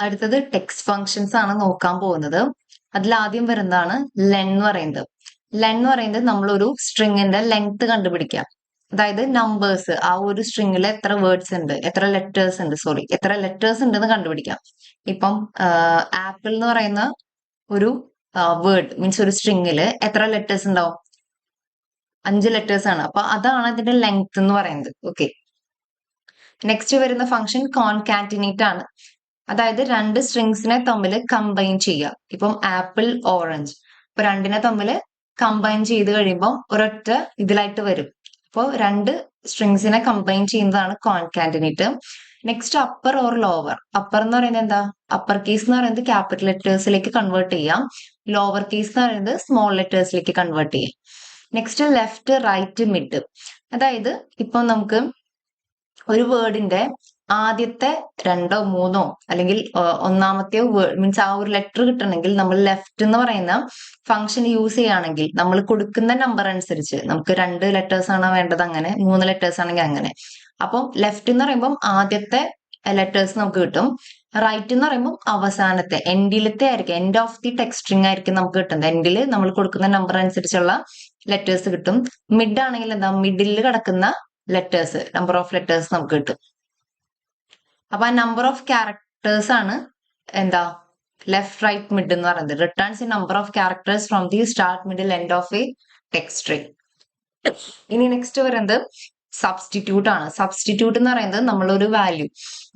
അടുത്തത് text functions ആണ് നോക്കാൻ പോകുന്നത്. അതിൽ ആദ്യം വരുന്നതാണ് len എന്ന് പറയുന്നത്. len എന്ന് പറയുന്നത് നമ്മളൊരു സ്ട്രിങ്ങിന്റെ ലെങ്ത് കണ്ടുപിടിക്കാം. അതായത് നമ്പേഴ്സ്, ആ ഒരു സ്ട്രിങ്ങിൽ എത്ര വേർഡ്സ് ഉണ്ട്, എത്ര ലെറ്റേഴ്സ് ഉണ്ടെന്ന് കണ്ടുപിടിക്കാം. ഇപ്പം ആപ്പിൾ എന്ന് പറയുന്ന ഒരു വേർഡ് മീൻസ് ഒരു സ്ട്രിങ്ങില് എത്ര ലെറ്റേഴ്സ് ഉണ്ടാവും? 5 ലെറ്റേഴ്സ് ആണ്. അപ്പൊ അതാണ് ഇതിന്റെ ലെങ്ത് എന്ന് പറയുന്നത്. ഓക്കെ, നെക്സ്റ്റ് വരുന്ന ഫംഗ്ഷൻ കോൺകാറ്റിനേറ്റ് ആണ്. അതായത് രണ്ട് സ്ട്രിങ്സിനെ തമ്മിൽ കമ്പൈൻ ചെയ്യുക. ഇപ്പം ആപ്പിൾ, ഓറഞ്ച്, ഇപ്പൊ രണ്ടിനെ തമ്മിൽ കമ്പൈൻ ചെയ്ത് കഴിയുമ്പോൾ ഒരൊറ്റ ഇതിലായിട്ട് വരും. അപ്പോൾ രണ്ട് സ്ട്രിങ്സിനെ കമ്പൈൻ ചെയ്യുന്നതാണ് concatenate. Next upper or lower. Upper എന്ന് പറയുന്നത് എന്താ? അപ്പർ കേസ് എന്ന് പറയുന്നത് ക്യാപിറ്റൽ ലെറ്റേഴ്സിലേക്ക് കൺവേർട്ട് ചെയ്യാം. ലോവർ കേസ് എന്ന് പറയുന്നത് സ്മോൾ ലെറ്റേഴ്സിലേക്ക് കൺവേർട്ട് ചെയ്യാം. Next left, right, mid. അതായത് ഇപ്പൊ നമുക്ക് ഒരു വേർഡിന്റെ ആദ്യത്തെ രണ്ടോ മൂന്നോ അല്ലെങ്കിൽ ഒന്നാമത്തെ മീൻസ് ആ ഒരു ലെറ്റർ കിട്ടണമെങ്കിൽ നമ്മൾ ലെഫ്റ്റ് എന്ന് പറയുന്ന ഫംഗ്ഷൻ യൂസ് ചെയ്യുകയാണെങ്കിൽ നമ്മൾ കൊടുക്കുന്ന നമ്പർ അനുസരിച്ച് നമുക്ക് 2 ലെറ്റേഴ്സ് ആണോ വേണ്ടത്, അങ്ങനെ 3 ലെറ്റേഴ്സ് ആണെങ്കിൽ അങ്ങനെ. അപ്പം ലെഫ്റ്റ് എന്ന് പറയുമ്പോൾ ആദ്യത്തെ ലെറ്റേഴ്സ് നമുക്ക് കിട്ടും. റൈറ്റ് എന്ന് പറയുമ്പോൾ അവസാനത്തെ എൻഡിലത്തെ ആയിരിക്കും, end of the text string ആയിരിക്കും നമുക്ക് കിട്ടുന്നത്. എൻഡിൽ നമ്മൾ കൊടുക്കുന്ന നമ്പർ അനുസരിച്ചുള്ള ലെറ്റേഴ്സ് കിട്ടും. മിഡ് ആണെങ്കിൽ എന്താ? മിഡിൽ കിടക്കുന്ന ലെറ്റേഴ്സ്, നമ്പർ ഓഫ് ലെറ്റേഴ്സ് നമുക്ക് കിട്ടും. അപ്പൊ ആ നമ്പർ ഓഫ് ക്യാരക്ടേഴ്സ് ആണ് എന്താ? ലെഫ്റ്റ്, റൈറ്റ്, മിഡ് എന്ന് പറയുന്നത്. Returns in number of characters from the start, middle, end of A text string. ഇനി നെക്സ്റ്റ് വരുന്നത് സബ്സ്റ്റിറ്റ്യൂട്ട് ആണ്. സബ്സ്റ്റിറ്റ്യൂട്ട് എന്ന് പറയുന്നത് നമ്മളൊരു വാല്യൂ,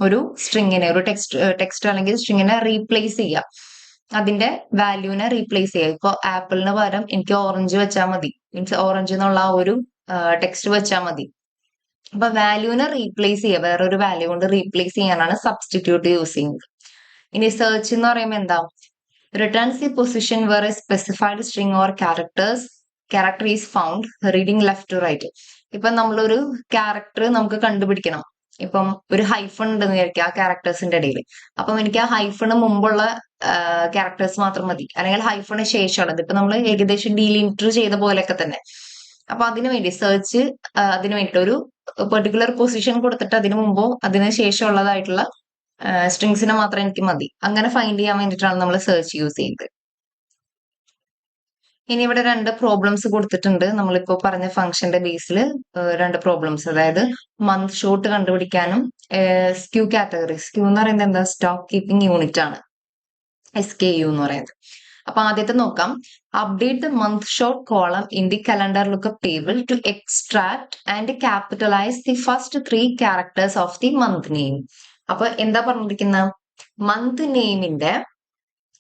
ഒരു സ്ട്രിങ്ങിനെ, ഒരു ടെക്സ്റ്റ് അല്ലെങ്കിൽ സ്ട്രിങ്ങിനെ റീപ്ലേസ് ചെയ്യാം. അതിന്റെ വാല്യൂവിനെ റീപ്ലേസ് ചെയ്യുക. ഇപ്പൊ ആപ്പിളിന് പകരം എനിക്ക് ഓറഞ്ച് വെച്ചാൽ മതി, മീൻസ് ഓറഞ്ച് എന്നുള്ള ആ ഒരു ടെക്സ്റ്റ് വെച്ചാൽ മതി. അപ്പൊ വാല്യൂവിനെ റീപ്ലേസ് ചെയ്യുക, വേറൊരു വാല്യൂ കൊണ്ട് റീപ്ലേസ് ചെയ്യാനാണ് സബ്സ്റ്റിറ്റ്യൂട്ട് യൂസ് ചെയ്യുന്നത്. ഇനി സെർച്ച് എന്ന് പറയുമ്പോൾ എന്താ? Returns the position where a specified string or character is found reading left to right. ഇപ്പൊ നമ്മളൊരു ക്യാരക്ടർ നമുക്ക് കണ്ടുപിടിക്കണം. ഇപ്പം ഒരു ഹൈഫൺ ഉണ്ടെന്ന് വിചാരിക്കുക ആ ക്യാരക്ടേഴ്സിന്റെ ഇടയിൽ. അപ്പം എനിക്ക് ആ ഹൈഫണ് മുമ്പുള്ള ക്യാരക്ടേഴ്സ് മാത്രം മതി, അല്ലെങ്കിൽ ഹൈഫണ് ശേഷമുള്ളത്. ഇപ്പൊ നമ്മൾ ഏകദേശം ഡീലിമിറ്റർ ചെയ്ത പോലെയൊക്കെ തന്നെ. അപ്പൊ അതിനു വേണ്ടി സെർച്ച്, അതിനു വേണ്ടിയിട്ട് ഒരു പെർട്ടിക്കുലർ പൊസിഷൻ കൊടുത്തിട്ട് അതിനു മുമ്പോ അതിന് ശേഷമുള്ളതായിട്ടുള്ള സ്ട്രിങ്സിനെ മാത്രം എനിക്ക് മതി. അങ്ങനെ ഫൈൻഡ് ചെയ്യാൻ വേണ്ടിയിട്ടാണ് നമ്മൾ സെർച്ച് യൂസ് ചെയ്യുന്നത്. ഇനി ഇവിടെ 2 പ്രോബ്ലംസ് കൊടുത്തിട്ടുണ്ട്. നമ്മളിപ്പോ പറഞ്ഞ ഫംഗ്ഷന്റെ ബേസിൽ 2 പ്രോബ്ലംസ്, അതായത് മന്ത് ഷോട്ട് കണ്ടുപിടിക്കാനും സ്ക്യൂ കാറ്റഗറി. സ്ക്യൂ എന്ന് പറയുന്നത് എന്താ? സ്റ്റോക്ക് കീപ്പിംഗ് യൂണിറ്റ് ആണ്, SKU എന്ന് പറയുന്നത്. അപ്പൊ ആദ്യത്തെ നോക്കാം. Update the month short column in the calendar lookup table to extract and capitalise the first 3 characters of the month name. അപ്പൊ എന്താ പറഞ്ഞിരിക്കുന്നത്? മന്ത് നെയിമിന്റെ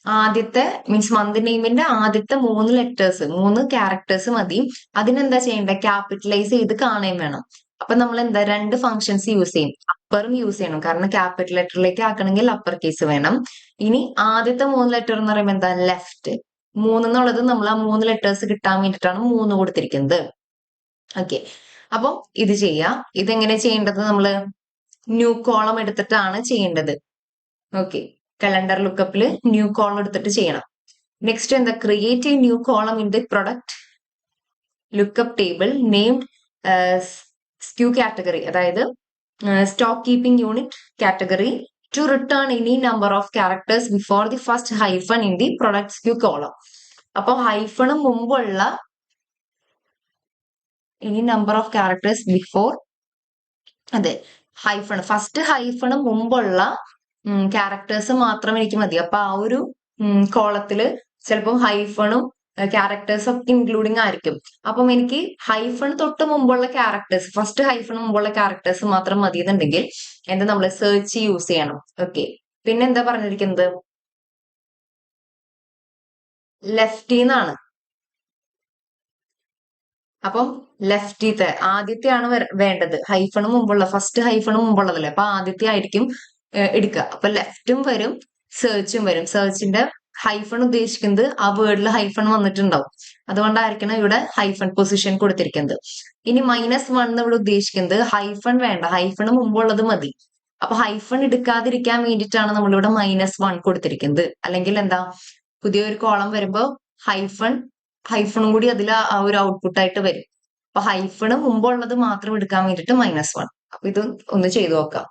ആദ്യത്തെ മീൻസ് മന്ത് നെയിമിന്റെ ആദ്യത്തെ 3 ലെറ്റേഴ്സ്, 3 ക്യാരക്ടേഴ്സ് മതി. അതിനെന്താ ചെയ്യേണ്ടത്? ക്യാപിറ്റലൈസ് ചെയ്ത് കാണുകയും വേണം. അപ്പൊ നമ്മൾ എന്താ 2 ഫംഗ്ഷൻസ് യൂസ് ചെയ്യും. അപ്പറും യൂസ് ചെയ്യണം, കാരണം ക്യാപിറ്റൽ ലെറ്ററിലേക്ക് ആക്കണമെങ്കിൽ അപ്പർ കേസ് വേണം. ഇനി ആദ്യത്തെ 3 ലെറ്റർ എന്ന് പറയുമ്പോൾ എന്താ? ലെഫ്റ്റ്. 3 എന്നുള്ളത് നമ്മൾ ആ 3 ലെറ്റേഴ്സ് കിട്ടാൻ വേണ്ടിയിട്ടാണ് 3 കൊടുത്തിരിക്കുന്നത്. ഓക്കെ, അപ്പം ഇത് ചെയ്യാം. ഇതെങ്ങനെ ചെയ്യേണ്ടത്? നമ്മള് ന്യൂ കോളം എടുത്തിട്ടാണ് ചെയ്യേണ്ടത്. ഓക്കെ, കലണ്ടർ ലുക്കപ്പില് ന്യൂ കോളം എടുത്തിട്ട് ചെയ്യണം. നെക്സ്റ്റ് എന്താ? Create a new column in the product lookup table named SKU category, അതായത് stock keeping unit category, to return any number of characters before the first hyphen in the product SKU column. അപ്പൊ hyphen മുമ്പുള്ള any number of characters before, അതെ, hyphen, first hyphen മുമ്പുള്ള characters മാത്രം എനിക്ക് മതി. അപ്പൊ ആ ഒരു കോളത്തില് ചിലപ്പോൾ ഹൈഫണും ക്യാരക്ടേഴ്സ് ഒക്കെ ഇൻക്ലൂഡിങ് ആയിരിക്കും. അപ്പം എനിക്ക് ഹൈഫൺ തൊട്ട് മുമ്പുള്ള ക്യാരക്ടേഴ്സ്, ഫസ്റ്റ് ഹൈഫൺ മുമ്പുള്ള ക്യാരക്ടേഴ്സ് മാത്രം മതി എന്നുണ്ടെങ്കിൽ എന്താ? നമ്മൾ സെർച്ച് യൂസ് ചെയ്യണം. ഓക്കെ, പിന്നെ എന്താ പറഞ്ഞിരിക്കുന്നത്? ലെഫ്റ്റിന്നാണ്. അപ്പം ലെഫ്റ്റിത്തെ ആദ്യത്തെയാണ് വേണ്ടത്. ഹൈഫണ് മുമ്പുള്ള, ഫസ്റ്റ് ഹൈഫണ് മുമ്പുള്ളതല്ലേ, അപ്പൊ ആദ്യത്തെ ആയിരിക്കും എടുക്കുക. അപ്പൊ ലെഫ്റ്റും വരും, സെർച്ചും വരും. സെർച്ചിന്റെ ഹൈഫൺ ഉദ്ദേശിക്കുന്നത് ആ വേർഡിൽ ഹൈഫൺ വന്നിട്ടുണ്ടാവും, അതുകൊണ്ടായിരിക്കണം ഇവിടെ ഹൈഫൺ പൊസിഷൻ കൊടുത്തിരിക്കുന്നത്. ഇനി -1 ഇവിടെ ഉദ്ദേശിക്കുന്നത് ഹൈഫൺ വേണ്ട, ഹൈഫണ് മുമ്പുള്ളത് മതി. അപ്പൊ ഹൈഫൺ എടുക്കാതിരിക്കാൻ വേണ്ടിയിട്ടാണ് നമ്മളിവിടെ -1 കൊടുത്തിരിക്കുന്നത്. അല്ലെങ്കിൽ എന്താ? പുതിയൊരു കോളം വരുമ്പോ ഹൈഫണും കൂടി അതിൽ ആ ഒരു ഔട്ട്പുട്ട് ആയിട്ട് വരും. അപ്പൊ ഹൈഫണ് മുമ്പുള്ളത് മാത്രം എടുക്കാൻ വേണ്ടിയിട്ട് -1. അപ്പൊ ഇത് ഒന്ന് ചെയ്തു നോക്കാം.